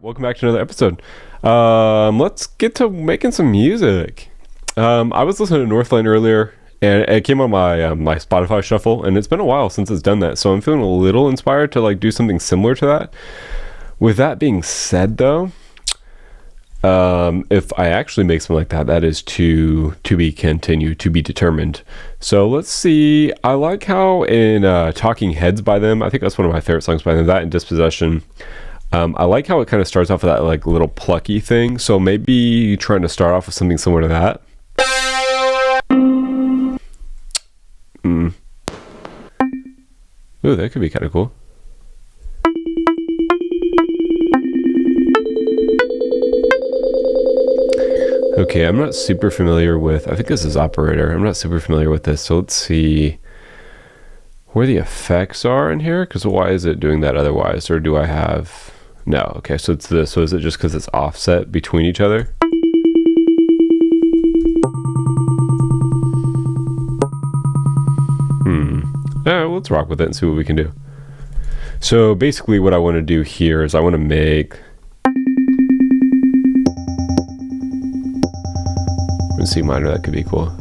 Welcome back to another episode. Let's get to making some music. I was listening to Northland earlier, and it came on my my Spotify shuffle, and it's been a while since it's done that, so I'm feeling a little inspired to like do something similar to that. With that being said, though, if I actually make something like that, that is to be continued, to be determined. So let's see. I like how in Talking Heads by them, I think that's one of my favorite songs by them, that and Dispossession. I like how it kind of starts off with that like little plucky thing. So maybe trying to start off with something similar to that. Ooh, that could be kind of cool. Okay, I'm not super familiar with, I think this is Operator. I'm not super familiar with this. So let's see where the effects are in here. Because why is it doing that otherwise? Or do I have... No, okay, so it's this. So is it just because it's offset between each other? Alright, well, let's rock with it and see what we can do. So basically what I want to do here is I want to make... C minor, that could be cool.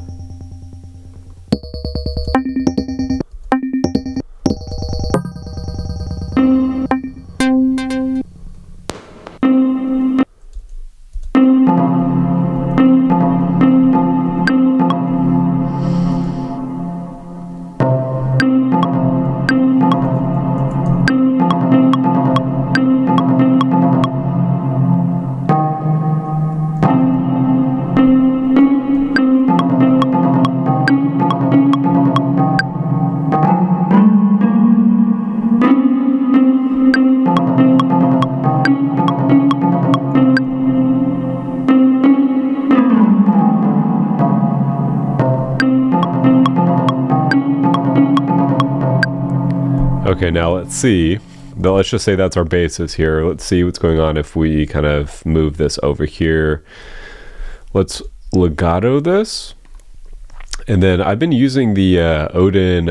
Okay, now let's see. Let's just say that's our basis here. Let's see what's going on if we kind of move this over here. Let's legato this. And then I've been using the Odin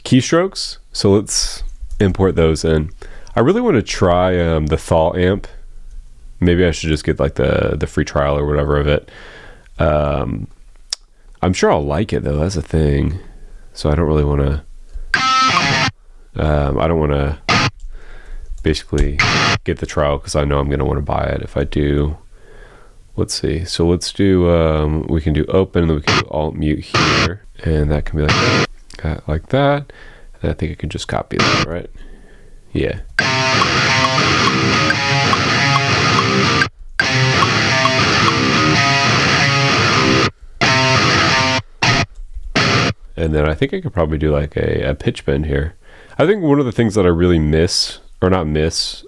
keystrokes. So let's import those in. I really want to try the Thaw amp. Maybe I should just get like the free trial or whatever of it. I'm sure I'll like it though. That's a thing. So I don't really want to... I don't want to basically get the trial because I know I'm going to want to buy it if I do. Let's see. So let's do, we can do open and then we can do alt mute here. And that can be like that. And I think I can just copy that, right? Yeah. And then I think I could probably do like a pitch bend here. I think one of the things that I really miss, or not miss,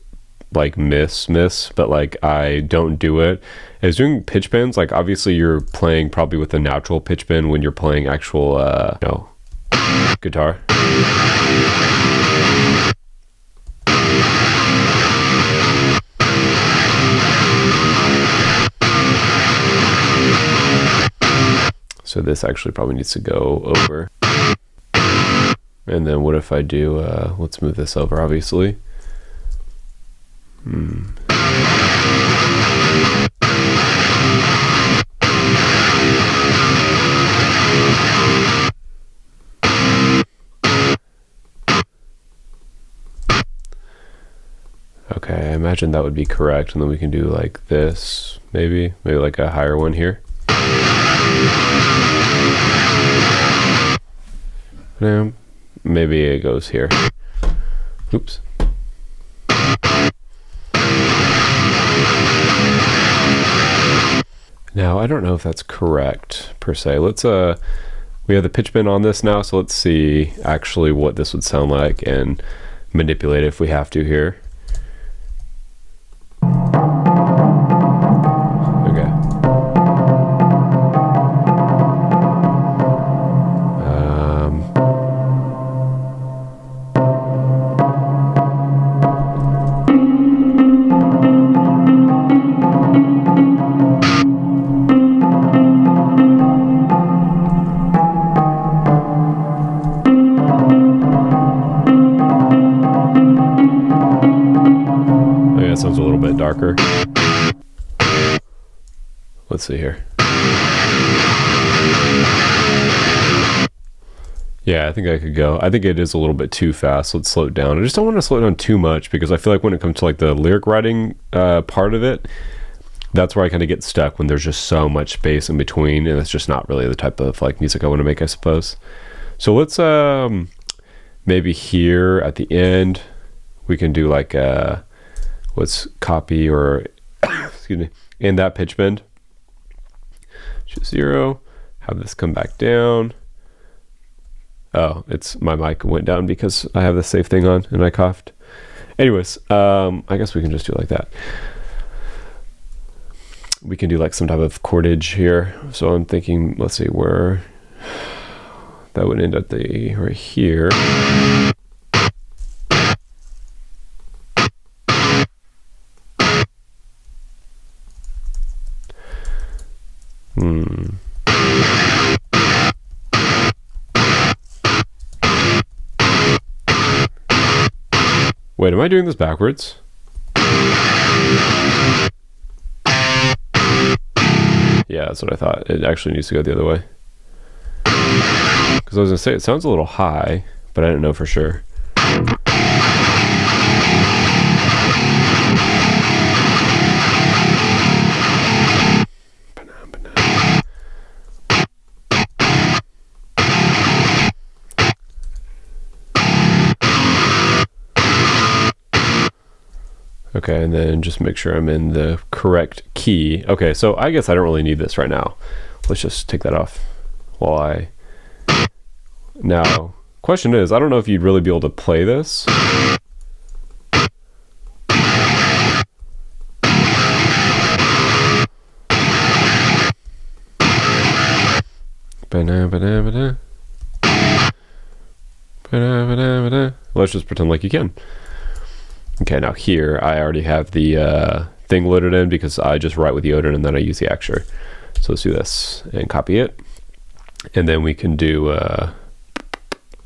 like miss, but like I don't do it, is doing pitch bends. Like obviously you're playing probably with a natural pitch bend when you're playing actual, guitar. So this actually probably needs to go over. And then what if I do, let's move this over, obviously. Okay, I imagine that would be correct. And then we can do like this, maybe like a higher one here. Maybe it goes here. Oops. Now, I don't know if that's correct per se. Let's we have the pitch bend on this now, so let's see actually what this would sound like and manipulate it if we have to here. little bit darker. Let's see here. Yeah, I think I could go. I think it is a little bit too fast. Let's slow it down. I just don't want to slow it down too much because I feel like when it comes to like the lyric writing part of it, that's where I kind of get stuck when there's just so much space in between, and it's just not really the type of like music I want to make, I suppose. So let's maybe here at the end we can do like let's copy or excuse me, in that pitch bend, choose 0, have this come back down. Oh, it's my mic went down because I have the safe thing on and I coughed. Anyways, I guess we can just do it like that. We can do like some type of chordage here. So I'm thinking, let's see where that would end at right here. Wait, am I doing this backwards? Yeah, that's what I thought. It actually needs to go the other way. Because I was going to say, it sounds a little high, but I didn't know for sure. Okay, and then just make sure I'm in the correct key. Okay, so I guess I don't really need this right now. Let's just take that off while Now, question is, I don't know if you'd really be able to play this. Let's just pretend like you can. Okay, now here I already have the thing loaded in because I just write with the Odin and then I use the Acture. So let's do this and copy it. And then we can do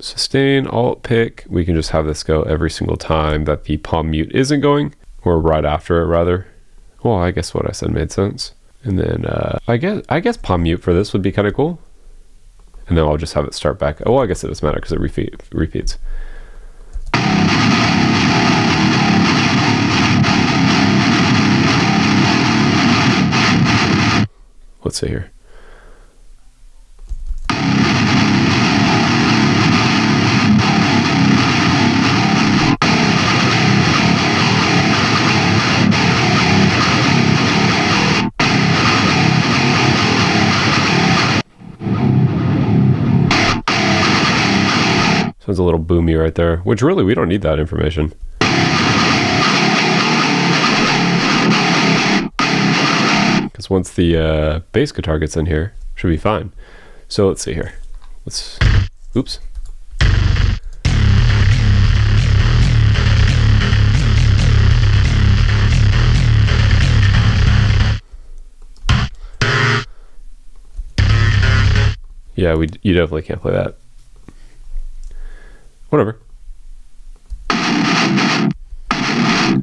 sustain, alt, pick. We can just have this go every single time that the palm mute isn't going, or right after it rather. Well, I guess what I said made sense. And then I guess palm mute for this would be kind of cool. And then I'll just have it start back. Oh, well, I guess it doesn't matter because it repeats. Let's see here. Sounds a little boomy right there, which really we don't need that information. Because once the bass guitar gets in here, should be fine. So let's see here. Oops. Yeah, you definitely can't play that. Whatever.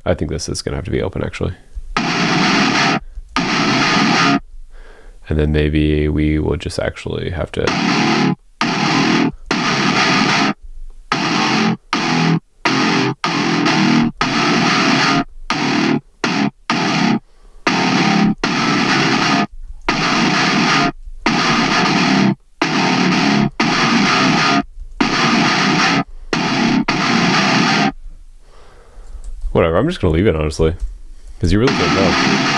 I think this is gonna have to be open actually. And then maybe we will just actually have to whatever, I'm just gonna leave it honestly. Because you really don't know.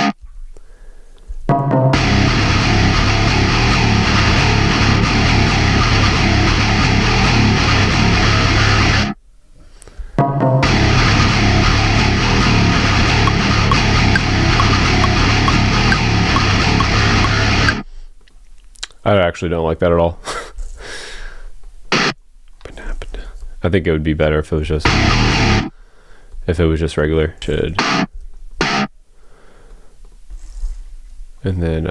I actually don't like that at all. I think it would be better if it was just regular. And then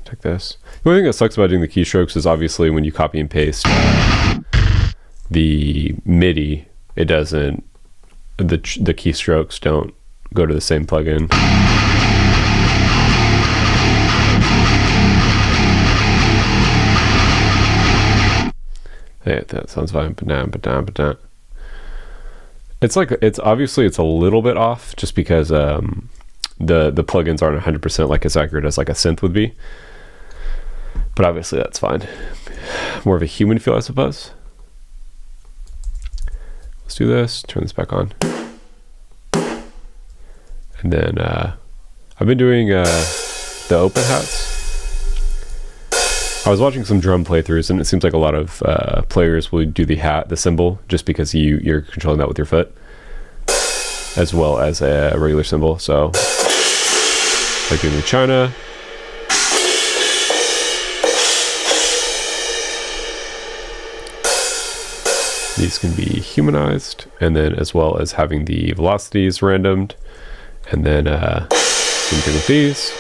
take this. The only thing that sucks about doing the keystrokes is obviously when you copy and paste the MIDI, it doesn't, the keystrokes don't go to the same plugin. Hey, that sounds fine. It's like, it's obviously it's a little bit off just because the plugins aren't 100% like as accurate as like a synth would be. But obviously that's fine. More of a human feel, I suppose. Let's do this, turn this back on. And then I've been doing the open hats. I was watching some drum playthroughs, and it seems like a lot of players will do the hat, the cymbal, just because you're controlling that with your foot, as well as a regular cymbal. So, like doing the China. These can be humanized, and then as well as having the velocities randomed, and then same thing with these.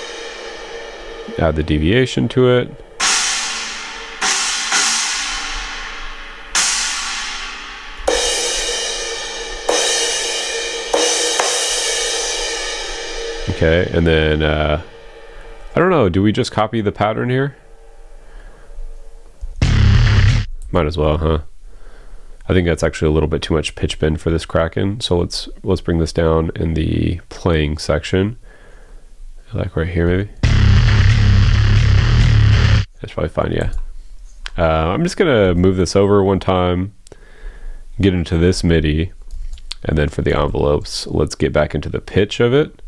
Add the deviation to it. Okay, and then I don't know, do we just copy the pattern here? Might as well, huh? I think that's actually a little bit too much pitch bend for this Kraken, so let's bring this down in the playing section, like right here maybe. That's probably fine, yeah. I'm just gonna move this over one time, get into this MIDI, and then for the envelopes, let's get back into the pitch of it.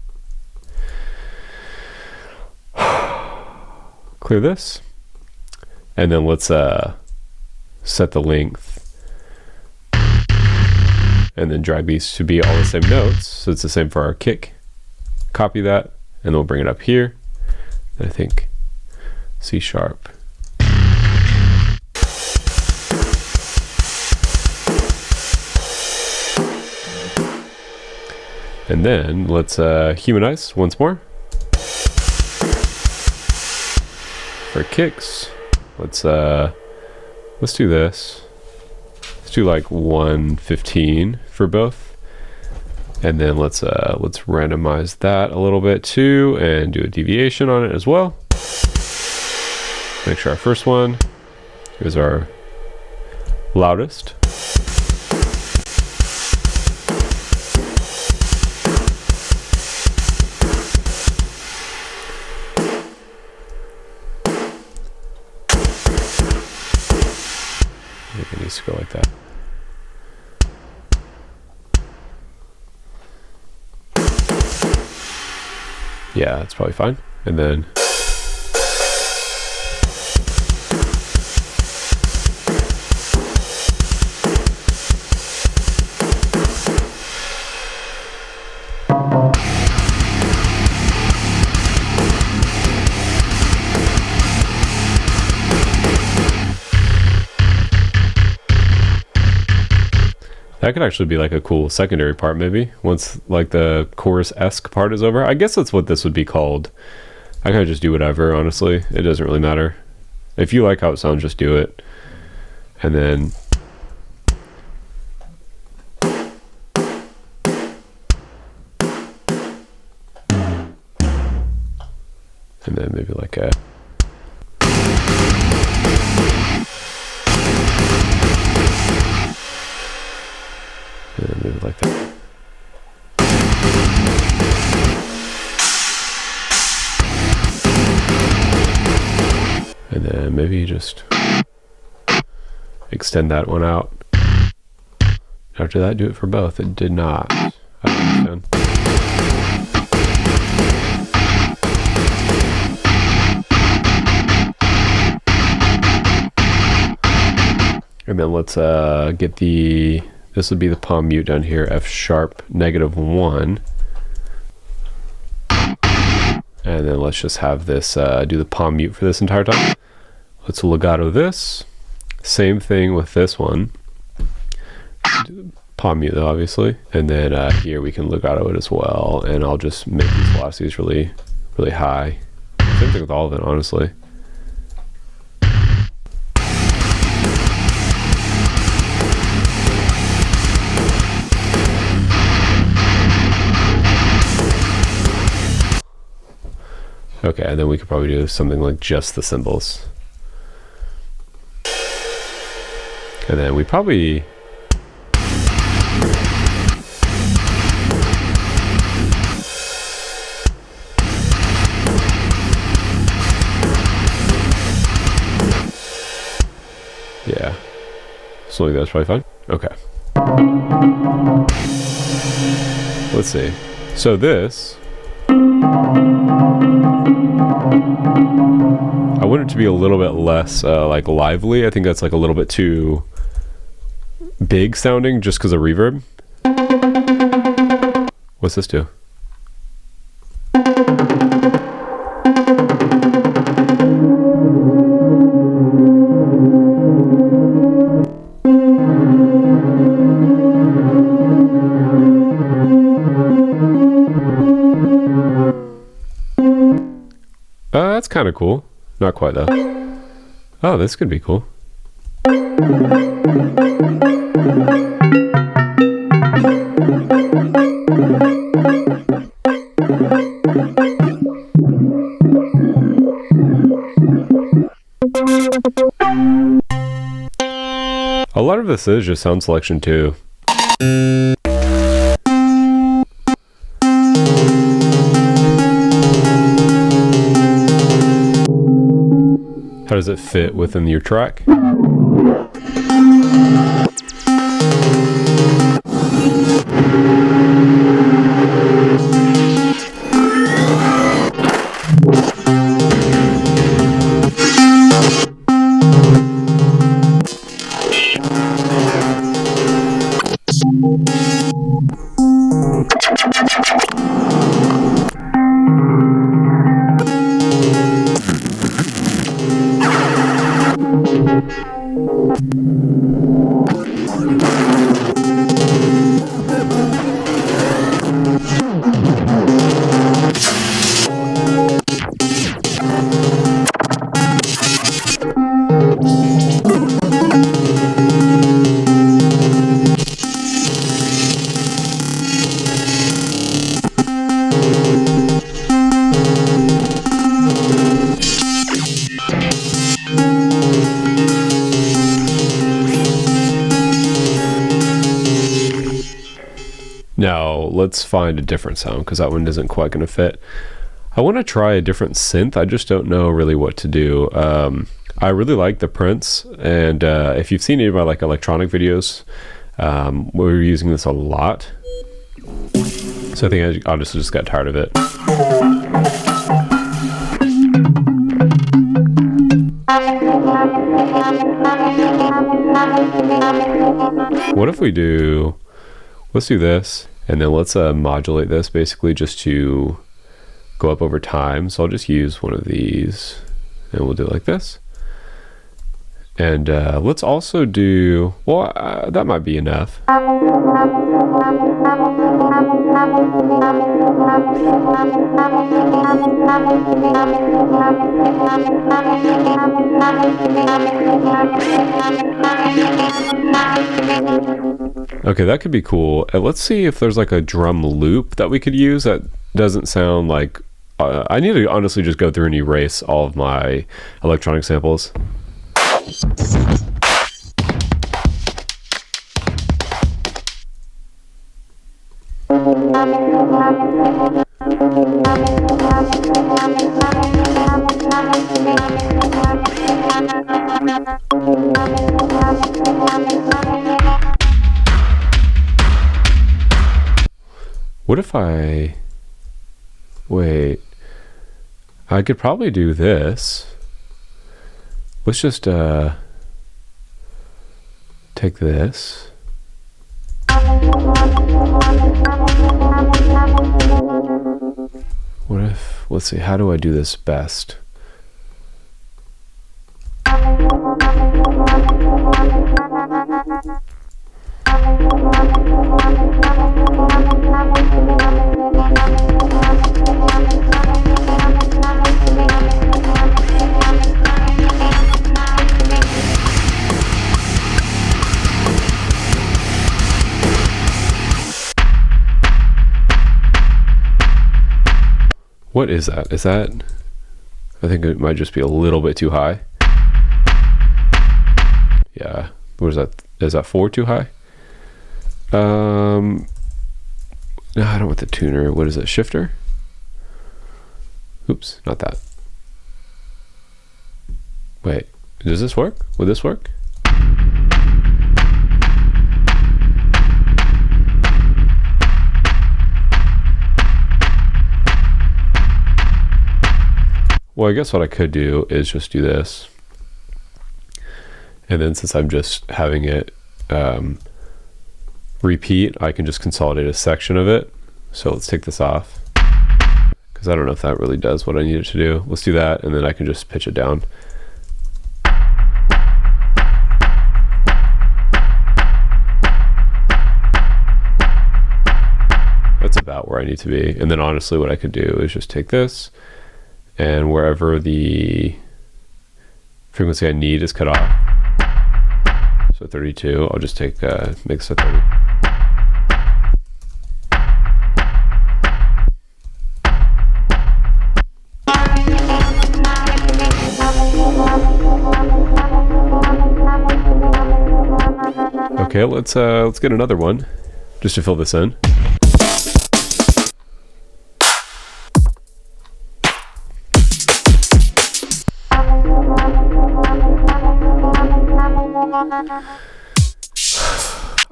Clear this, and then let's set the length, and then drag these to be all the same notes, so it's the same for our kick. Copy that, and then we'll bring it up here, and I think C sharp. And then let's humanize once more. For kicks, let's do this. Let's do like 115 for both, and then let's randomize that a little bit too, and do a deviation on it as well. Make sure our first one is our loudest. Maybe it needs to go like that. Yeah, that's probably fine. And then that could actually be like a cool secondary part maybe, once like the chorus-esque part is over. I guess that's what this would be called. I kind of just do whatever, honestly. It doesn't really matter. If you like how it sounds, just do it. And then maybe like a maybe like that. And then maybe just extend that one out. After that, do it for both. It did not. I don't understand. And then let's get the, this would be the palm mute down here, F sharp -1. And then let's just have this do the palm mute for this entire time. Let's legato this. Same thing with this one. Palm mute though, obviously. And then here we can legato it as well. And I'll just make these velocities really, really high. Same thing with all of it, honestly. Okay, and then we could probably do something like just the cymbals. And then we probably... Yeah. So like that's probably fine. Okay. Let's see. So this... I want it to be a little bit less like lively. I think that's like a little bit too big sounding just because of reverb. What's this do? That's kind of cool. Not quite though. Oh, this could be cool. A lot of this is just sound selection too. How does it fit within your track? Now let's find a different sound because that one isn't quite going to fit. I want to try a different synth. I just don't know really what to do. I really like the Prince, and if you've seen any of my like electronic videos, we're using this a lot. So I think I honestly just got tired of it. What if we do... Let's do this, and then let's modulate this basically just to go up over time. So I'll just use one of these, and we'll do it like this. And let's also do, well, that might be enough. Okay, that could be cool. Let's see if there's like a drum loop that we could use that doesn't sound like... I need to honestly just go through and erase all of my electronic samples. What if I... Wait. I could probably do this. Let's just take this. What if... Let's see, how do I do this best? What is that? Is that... I think it might just be a little bit too high. Yeah, what is that? Is that 4 too high? No, I don't want the tuner. What is it? Shifter? Oops, not that. Wait, does this work? Would this work? Well, I guess what I could do is just do this. And then since I'm just having it repeat, I can just consolidate a section of it. So let's take this off, because I don't know if that really does what I need it to do. Let's do that, and then I can just pitch it down. That's about where I need to be. And then honestly, what I could do is just take this, and wherever the frequency I need is cut off, so 32, I'll just take make this a 30. Okay, let's get another one just to fill this in.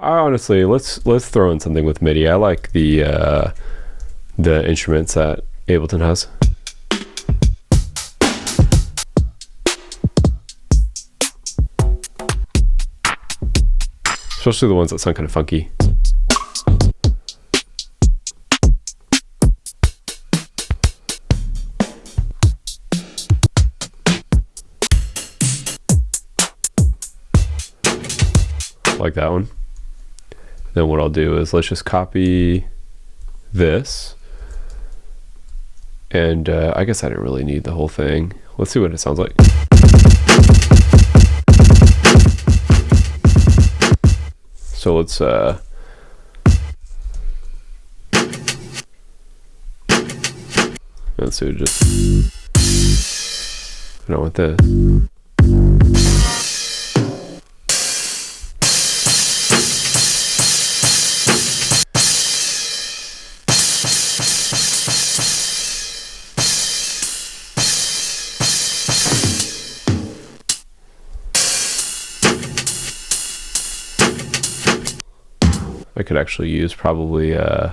Honestly, let's throw in something with MIDI. I like the instruments that Ableton has. Especially the ones that sound kind of funky. Like that one. Then what I'll do is let's just copy this. And I guess I didn't really need the whole thing. Let's see what it sounds like. So let's do just, I don't want this. I could actually use probably a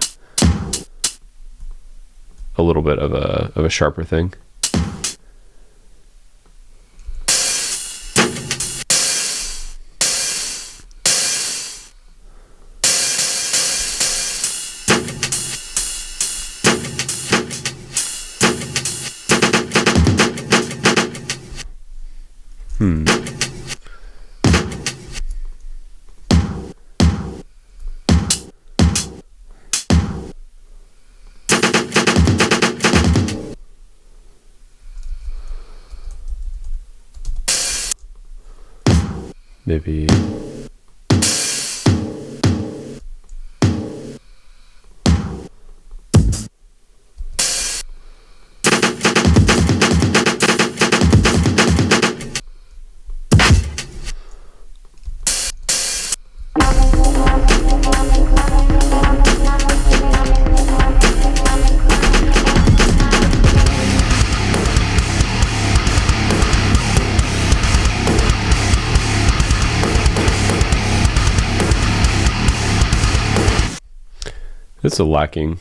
little bit of a sharper thing. Maybe it's a lacking.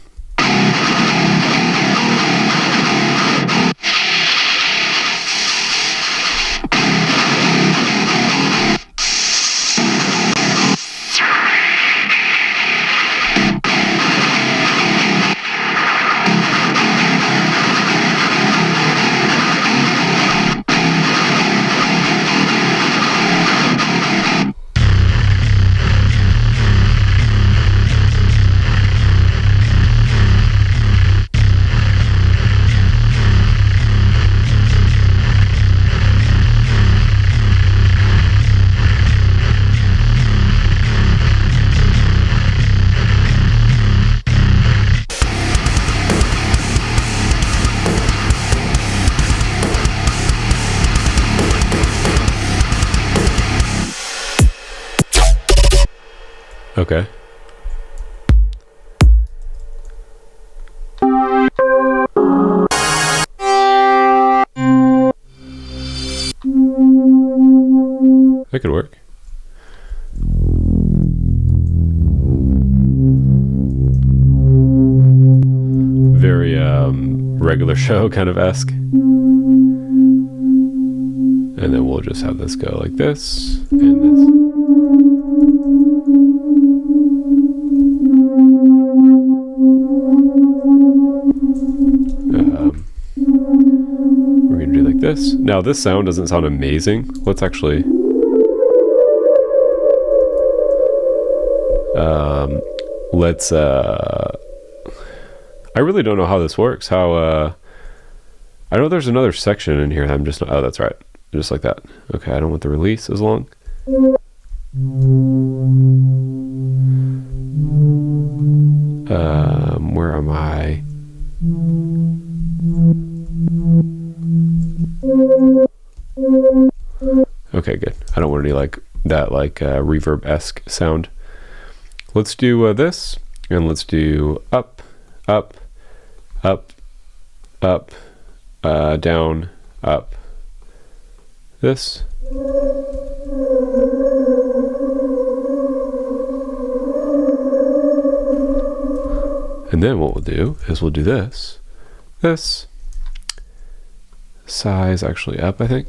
Okay. That could work. Very regular show kind of esque. And then we'll just have this go like this and this. We're gonna do like this. Now this sound doesn't sound amazing. Let's actually let's I really don't know how this works. How I know there's another section in here. I'm just not, oh, that's right. Just like that. Okay, I don't want the release as long. Where am I? Okay, good. I don't want any like that like reverb-esque sound. Let's do this, and let's do up, up, up, up, down, up. This. And then what we'll do is we'll do this. This. Size actually up, I think.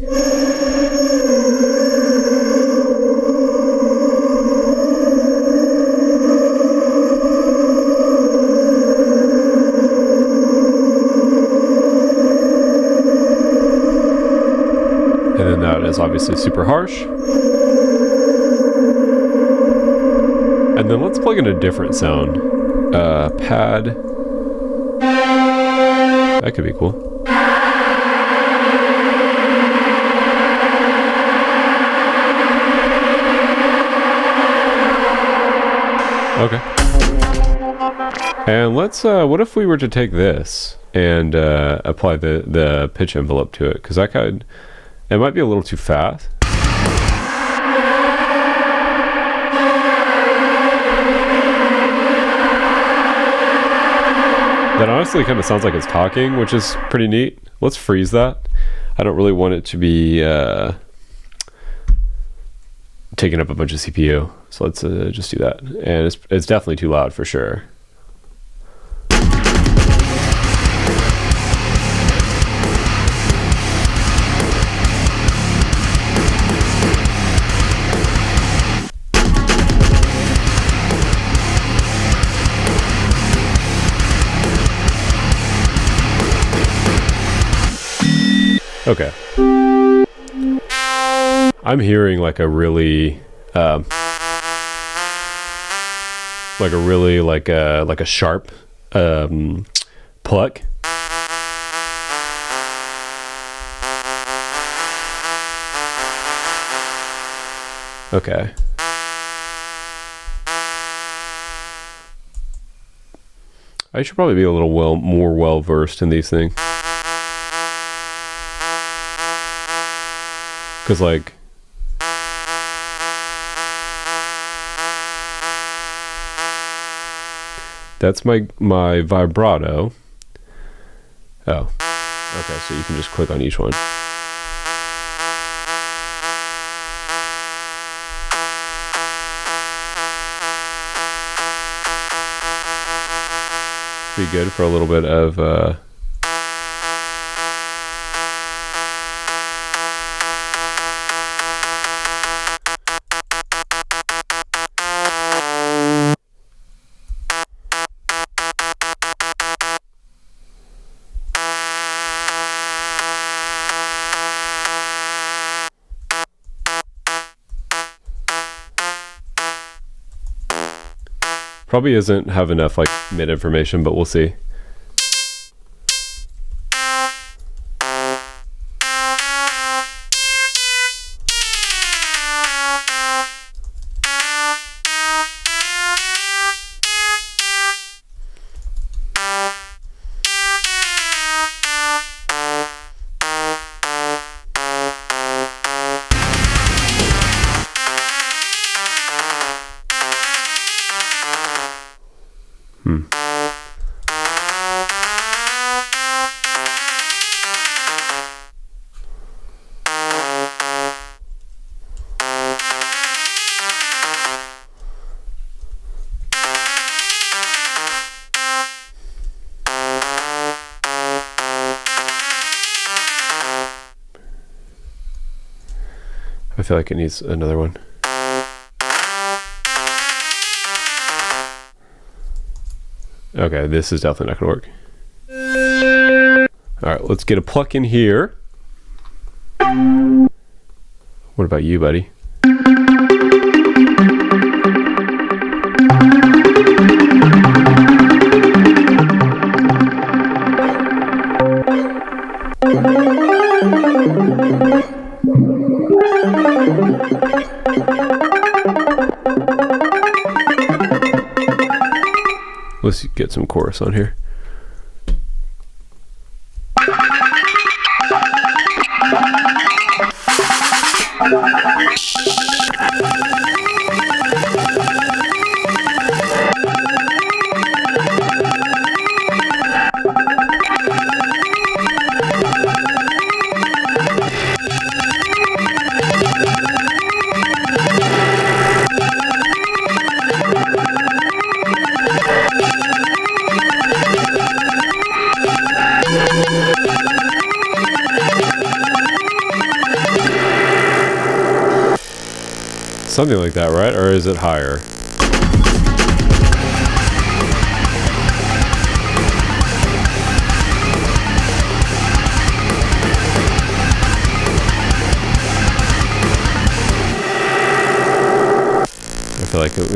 And then that is obviously super harsh. And then let's plug in a different sound. Pad. That could be cool. Okay. And let's, what if we were to take this and apply the pitch envelope to it? Because that could, it might be a little too fast. That honestly kind of sounds like it's talking, which is pretty neat. Let's freeze that. I don't really want it to be taking up a bunch of CPU. So let's just do that. And it's definitely too loud for sure. Okay. I'm hearing like a really like a sharp pluck. Okay. I should probably be a little more well versed in these things. Because like that's my vibrato. Oh, okay, so you can just click on each one. Be good for a little bit of probably isn't have enough like mid information, but we'll see. feel like it needs another one. Okay, this is definitely not going to work. All right, let's get a pluck in here. What about you, buddy? Let's get some chorus on here. Something like that, right? Or is it higher? I feel like it,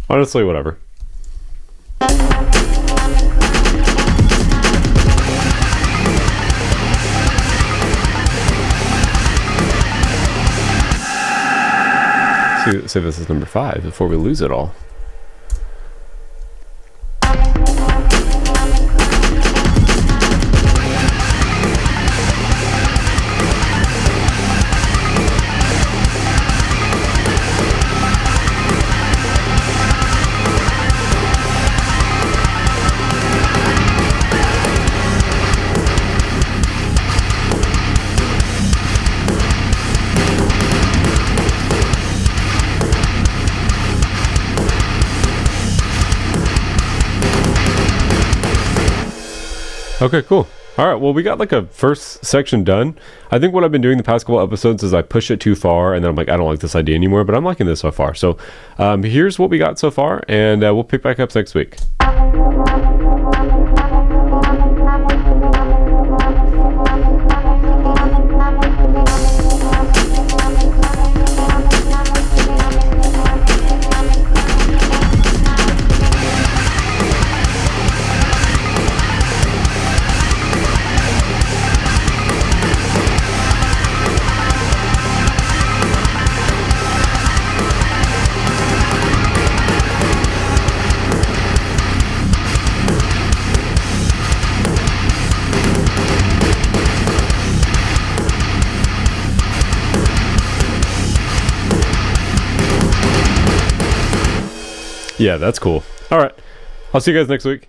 honestly, whatever. See, this is number 5 before we lose it all. Okay, cool. All right, well, we got like a first section done. I think what I've been doing the past couple episodes is I push it too far, and then I'm like, I don't like this idea anymore, but I'm liking this so far. So here's what we got so far, and we'll pick back up next week. Yeah, that's cool. All right. I'll see you guys next week.